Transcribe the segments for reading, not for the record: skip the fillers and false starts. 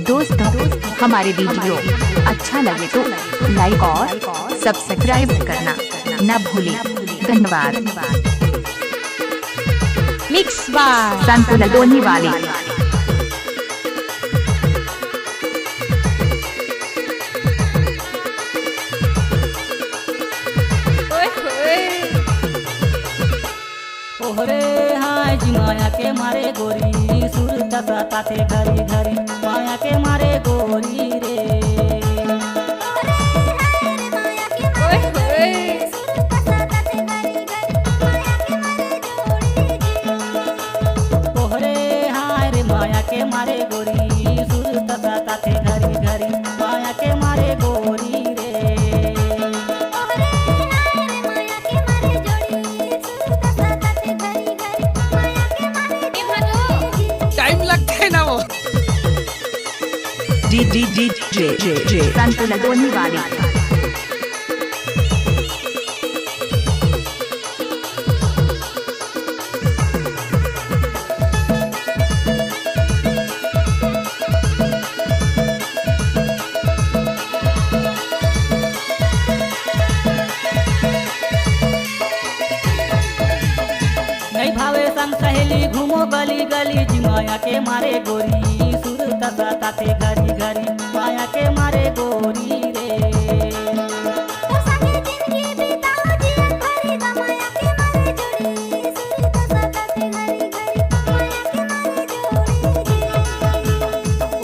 दोस्तों हमारे वीडियो अच्छा लगे तो लाइक और सब्सक्राइब करना न भूलें। धन्यवाद। मिक्स बाय संतुलन दोनी वाले। ओहरे हाय जी माया के मारे गोरी सुर तसा ताते घरी घरी माया के मारे गोरी रे। ओहरे हाय रे माया के मारे गोरी सुर तसा ताते घरी घरी माया के मारे गोरी रे। टाइम लगता है ना वो। DJ संतुलन दोनी वाले। नहीं भावे संग सहेली घूमो गली गली जी माया के मारे गोरी सुर तसा ताते घरी घरी माया के मारे गोरी रे।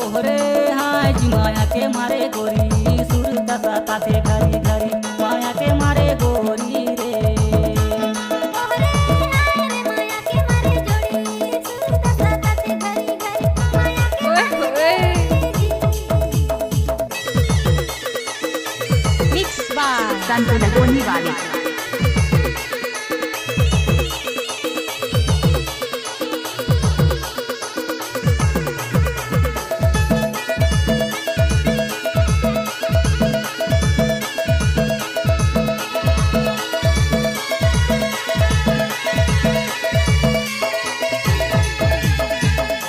ओहरे हाय जी माया के मारे गोरी सुर तसा ताते घरी घरी माया के मारे गोरी रे। मिक्स बाय संतुलन दोनी वाले।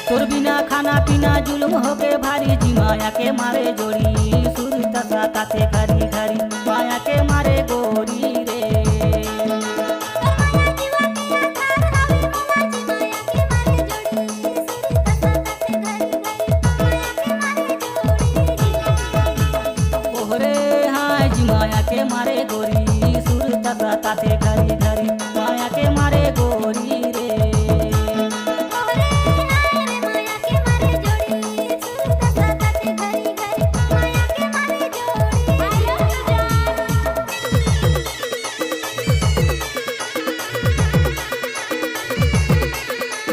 तोर बिना खाना पीना जुलुम होके भारी जी माया के मारे जोड़ी सुर तसा ताते घरी घरी माया के मारे गोरी रे। ओहरे हाय जी माया के मारे गोरी सुर तसा ताते घरी घरी माया के मारे गोरी रे।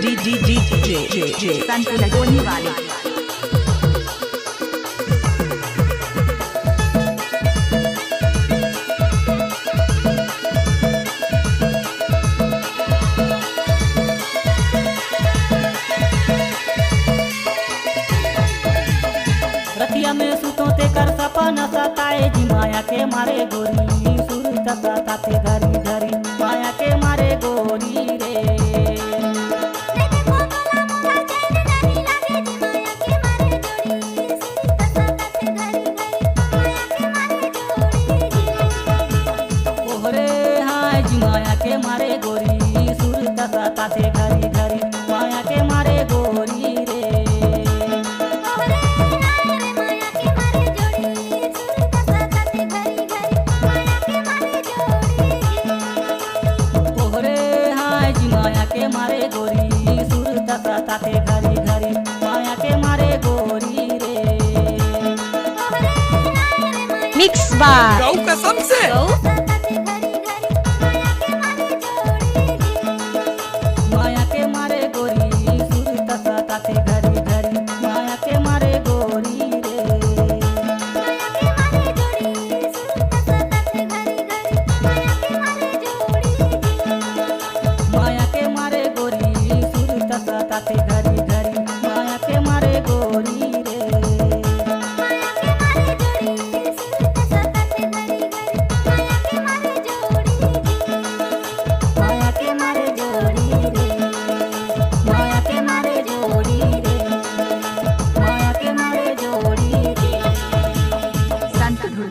DJ संतुलन दोनी वाले। रतिया में सुतो ते कर सपना सताए जी माया के मारे गोरी सुर तसा ताते घरी घरी माया के मारे गोरी रे। ओहरे हाय जी माया के मारे गोरी सुर तसा ताते घरी घरी माया के मारे गोरी रे। ओहरे हाय जी माया के मारे गोरी सुर तसा ताते घरी घरी माया के मारे गोरी रे। मिक्स बाय गौ कसम से माया के मारे गोरी सुर तसा ताते घरी घरी माया के मारे गोरी रे। माया के मारे गोरी सुर तसा ताते घरी घरी माया के मारे गोरी रे। माया के मारे गोरी सुर तसा ताते घरी घरी माया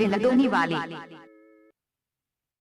लदोनी वाली।